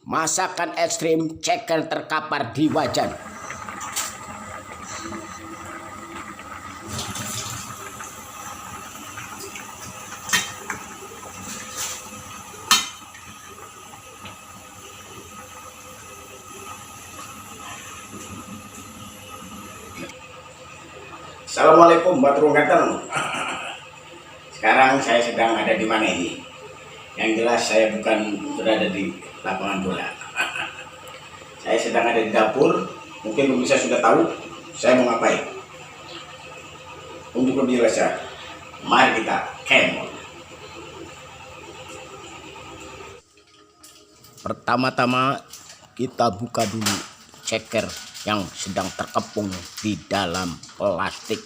Masakan ekstrim ceker terkapar di wajan. Assalamualaikum Baturung Ganteng. Sekarang saya sedang ada di mana ini? Yang jelas saya bukan berada di lapangan bola. Saya sedang ada di dapur. Mungkin pemirsa sudah tahu saya mau ngapain. Untuk lebih jelasnya, mari kita kemon. Pertama-tama kita buka dulu ceker yang sedang terkepung di dalam plastik.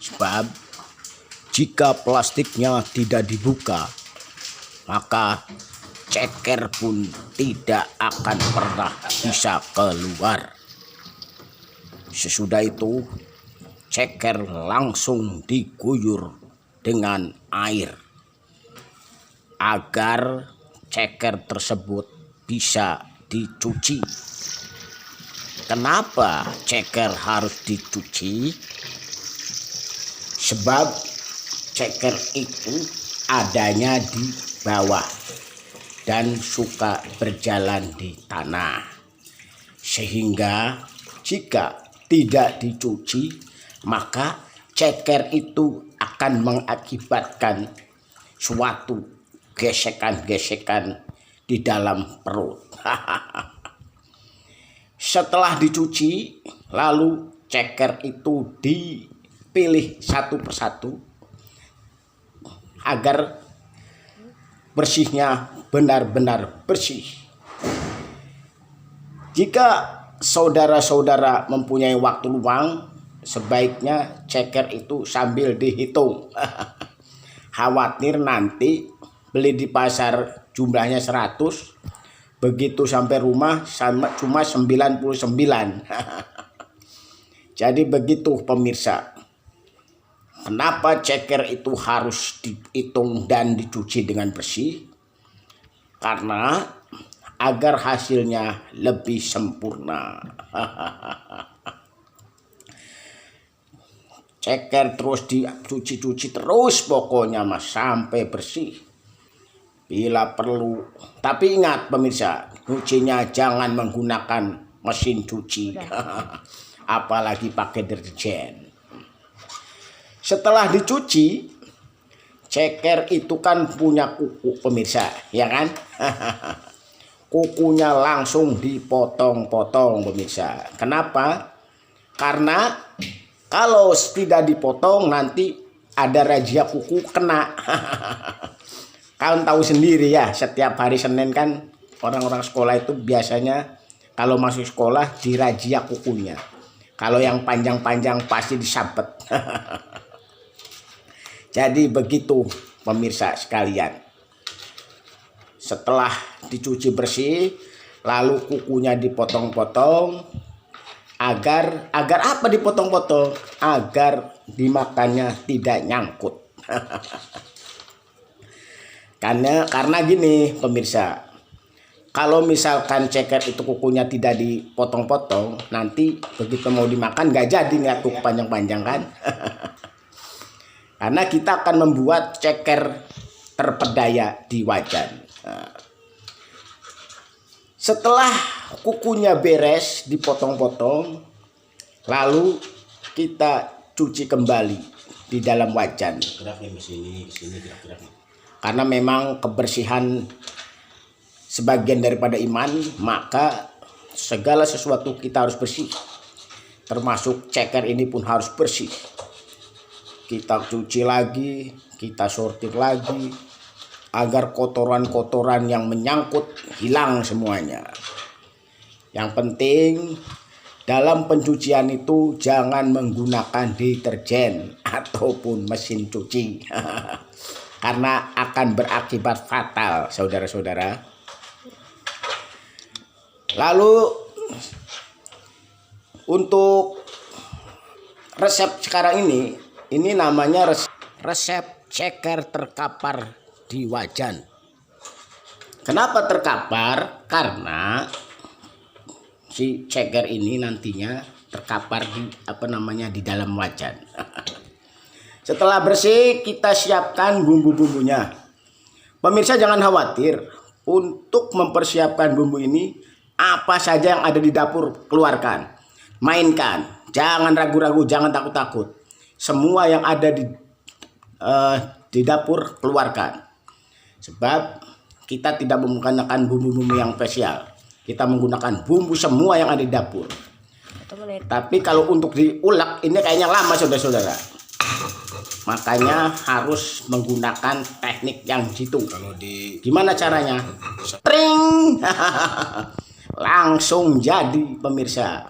Sebab jika plastiknya tidak dibuka, maka ceker pun tidak akan pernah bisa keluar. Sesudah itu ceker langsung diguyur dengan air agar ceker tersebut bisa dicuci. Kenapa ceker harus dicuci? Sebab ceker itu adanya di bawah dan suka berjalan di tanah. Sehingga jika tidak dicuci, maka ceker itu akan mengakibatkan suatu gesekan-gesekan di dalam perut. Setelah dicuci, lalu ceker itu dipilih satu persatu agar bersihnya benar-benar bersih. Jika saudara-saudara mempunyai waktu luang, sebaiknya ceker itu sambil dihitung. Khawatir nanti beli di pasar jumlahnya 100, begitu sampai rumah sama cuma 99. Jadi begitu pemirsa. Kenapa ceker itu harus dihitung dan dicuci dengan bersih? Karena agar hasilnya lebih sempurna. Ceker terus dicuci-cuci terus pokoknya mas sampai bersih. Bila perlu, tapi ingat pemirsa, cucinya jangan menggunakan mesin cuci. Apalagi pakai deterjen. Setelah dicuci, ceker itu kan punya kuku pemirsa, ya kan? Kukunya langsung dipotong-potong pemirsa. Kenapa? Karena kalau tidak dipotong nanti ada razia kuku kena. Kalian tahu sendiri ya, setiap hari Senin kan orang-orang sekolah itu biasanya kalau masuk sekolah dirazia kukunya. Kalau yang panjang-panjang pasti disabet. Jadi begitu pemirsa sekalian. Setelah dicuci bersih, lalu kukunya dipotong-potong agar apa dipotong-potong? Agar dimakannya tidak nyangkut. Karena gini pemirsa, kalau misalkan ceker itu kukunya tidak dipotong-potong, nanti begitu mau dimakan gak jadi ngeliat kuku panjang-panjang kan. Karena kita akan membuat ceker terpedaya di wajan. Setelah kukunya beres dipotong-potong, lalu kita cuci kembali di dalam wajan. Karena memang kebersihan sebagian daripada iman, maka segala sesuatu kita harus bersih. Termasuk ceker ini pun harus bersih. Kita cuci lagi, kita sortir lagi, agar kotoran-kotoran yang menyangkut hilang semuanya. Yang penting dalam pencucian itu jangan menggunakan deterjen ataupun mesin cuci. Karena akan berakibat fatal saudara-saudara. Lalu untuk resep sekarang ini namanya resep ceker terkapar di wajan. Kenapa terkapar? Karena si ceker ini nantinya terkapar di dalam wajan. Setelah bersih, kita siapkan bumbu-bumbunya. Pemirsa jangan khawatir, untuk mempersiapkan bumbu ini apa saja yang ada di dapur keluarkan, mainkan, jangan ragu-ragu, jangan takut-takut. Semua yang ada di dapur keluarkan. Sebab kita tidak menggunakan bumbu-bumbu yang spesial. Kita menggunakan bumbu semua yang ada di dapur. Tapi kalau untuk diulek ini kayaknya lama saudara-saudara. Makanya harus menggunakan teknik yang jitu. Gimana caranya? Tring! Langsung jadi pemirsa.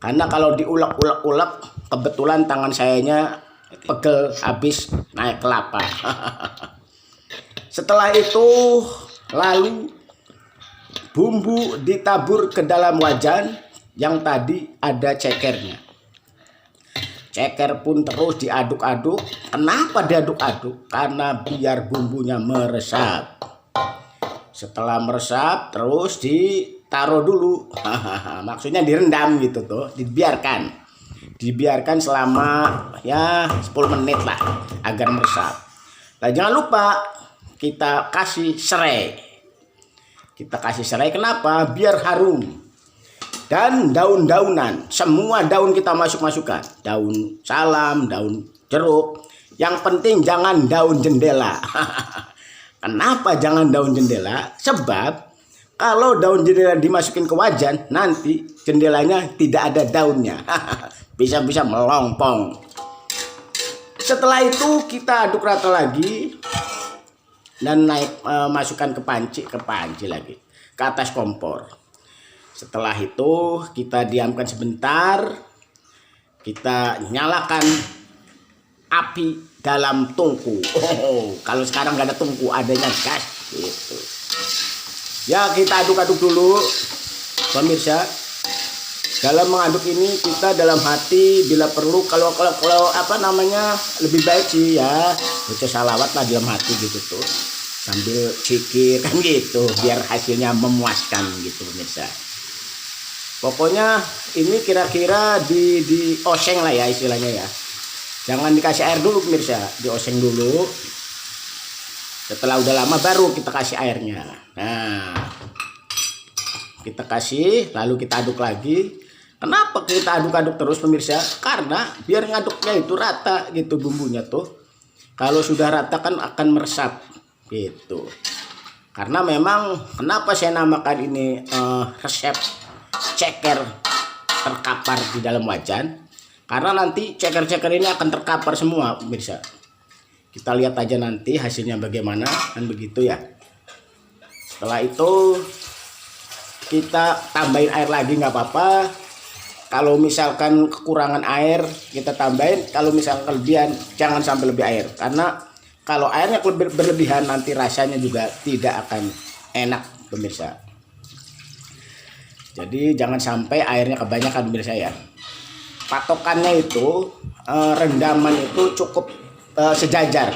Karena kalau diulek-ulek kebetulan tangan sayanya pegel habis naik kelapa. Setelah itu lalu bumbu ditabur ke dalam wajan yang tadi ada cekernya. Ceker pun terus diaduk-aduk. Kenapa diaduk-aduk? Karena biar bumbunya meresap. Setelah meresap terus ditaruh dulu. Maksudnya direndam gitu tuh, dibiarkan selama ya 10 menit lah agar meresap. Nah, jangan lupa kita kasih serai. Kita kasih serai kenapa? Biar harum. Dan daun-daunan, semua daun kita masukkan. Daun salam, daun jeruk. Yang penting jangan daun jendela. Kenapa jangan daun jendela? Sebab kalau daun jendela dimasukin ke wajan, nanti jendelanya tidak ada daunnya. Bisa-bisa melompong. Setelah itu kita aduk rata lagi dan masukkan ke panci lagi, ke atas kompor. Setelah itu kita diamkan sebentar, kita nyalakan api dalam tungku. Kalau sekarang nggak ada tungku, adanya gas gitu. Ya kita aduk-aduk dulu pemirsa. Dalam mengaduk ini kita dalam hati bila perlu kalau lebih baik sih ya baca salawat lah dalam hati gitu tuh, sambil zikir kan gitu, biar hasilnya memuaskan gitu pemirsa. Pokoknya ini kira-kira di oseng lah ya istilahnya ya. Jangan dikasih air dulu pemirsa, dioseng dulu. Setelah udah lama baru kita kasih airnya. Nah, kita kasih lalu kita aduk lagi. Kenapa kita aduk-aduk terus pemirsa? Karena biar ngaduknya itu rata gitu bumbunya tuh. Kalau sudah rata kan akan meresap gitu. Karena memang kenapa saya namakan ini resep ceker terkapar di dalam wajan, karena nanti ceker-ceker ini akan terkapar semua pemirsa. Kita lihat aja nanti hasilnya bagaimana kan begitu ya. Setelah itu kita tambahin air lagi nggak apa-apa. Kalau misalkan kekurangan air kita tambahin, kalau misalkan kelebihan jangan sampai lebih air, karena kalau airnya berlebihan nanti rasanya juga tidak akan enak pemirsa. Jadi jangan sampai airnya kebanyakan pemirsa ya. Patokannya itu rendaman itu cukup sejajar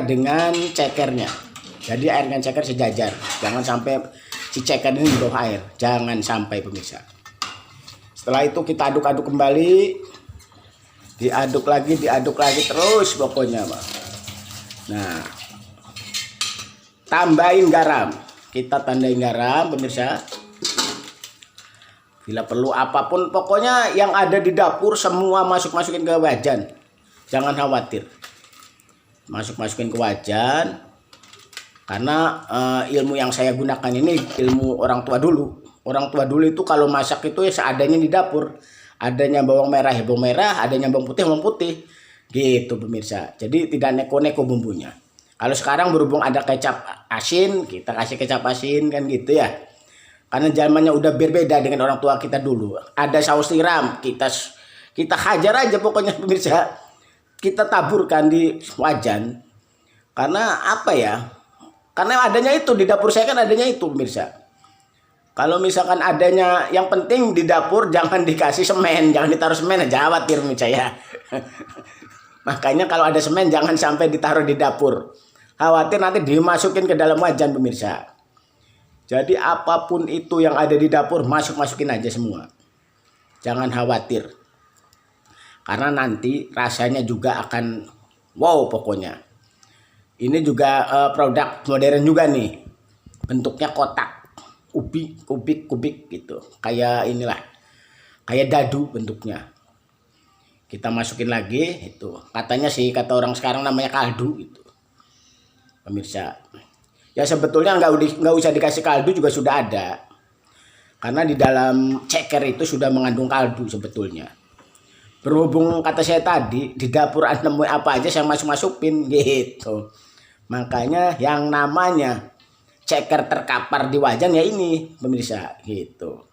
dengan cekernya. Jadi airnya ceker sejajar. Jangan sampai si ceker ini di bawah air. Jangan sampai pemirsa. Setelah itu kita aduk-aduk kembali. Diaduk lagi terus pokoknya, Pak. Nah, tambahin garam. Kita tandain garam pemirsa. Bila perlu apapun, pokoknya yang ada di dapur semua masukin ke wajan. Jangan khawatir. Masukin ke wajan. Karena ilmu yang saya gunakan ini ilmu orang tua dulu. Orang tua dulu itu kalau masak itu ya seadanya di dapur. Adanya bawang merah ya bawang merah, adanya bawang putih. Gitu pemirsa. Jadi tidak neko-neko bumbunya. Kalau sekarang berhubung ada kecap asin, kita kasih kecap asin kan gitu ya. Karena zamannya udah berbeda dengan orang tua kita dulu. Ada saus tiram, kita hajar aja pokoknya pemirsa. Kita taburkan di wajan. Karena apa ya? Karena adanya itu di dapur saya kan adanya itu pemirsa. Kalau misalkan adanya, yang penting di dapur jangan dikasih semen, jangan ditaruh semen aja khawatir pemirsa ya. Makanya kalau ada semen jangan sampai ditaruh di dapur. khawatir nanti dimasukin ke dalam wajan pemirsa. Jadi apapun itu yang ada di dapur masukin aja semua. Jangan khawatir. Karena nanti rasanya juga akan wow pokoknya. Ini juga produk modern juga nih. Bentuknya kotak, kubik gitu. Kayak inilah. Kayak dadu bentuknya. Kita masukin lagi itu. Katanya sih kata orang sekarang namanya kaldu gitu. Pemirsa. Ya sebetulnya nggak usah dikasih kaldu juga sudah ada. Karena di dalam ceker itu sudah mengandung kaldu sebetulnya. Berhubung kata saya tadi di dapur Anda nemu apa aja saya masukin gitu. Makanya yang namanya ceker terkapar di wajan ya ini pemirsa gitu.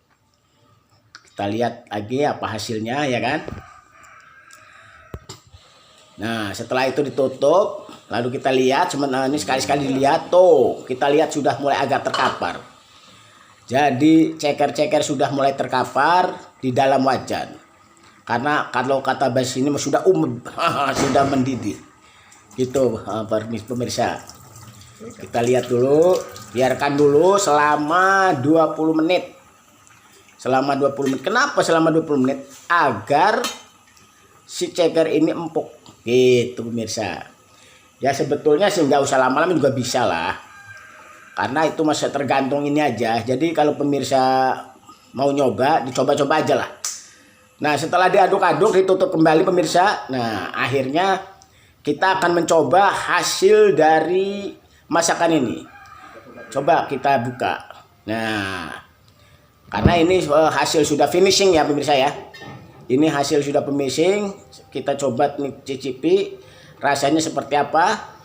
Kita lihat lagi apa hasilnya ya kan. Nah setelah itu ditutup lalu kita lihat sebenarnya ini sekali-sekali dilihat tuh kita lihat sudah mulai agak terkapar. Jadi ceker-ceker sudah mulai terkapar di dalam wajan. Karena kalau kata bas ini sudah sudah mendidih. Gitu pemirsa. Kita lihat dulu, biarkan dulu selama 20 menit. Selama 20 menit. Kenapa selama 20 menit? Agar si ceker ini empuk. Gitu pemirsa. Ya sebetulnya sih nggak usah lama-lama juga bisa lah. Karena itu masih tergantung ini aja. Jadi kalau pemirsa mau nyoba, dicoba-coba aja lah. Nah setelah diaduk-aduk ditutup kembali pemirsa. Nah akhirnya kita akan mencoba hasil dari masakan ini. Coba kita buka. Nah karena ini hasil sudah finishing ya pemirsa ya. Ini hasil sudah finishing. Kita coba cicipi rasanya seperti apa.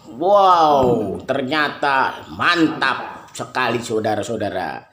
Wow ternyata mantap sekali saudara-saudara.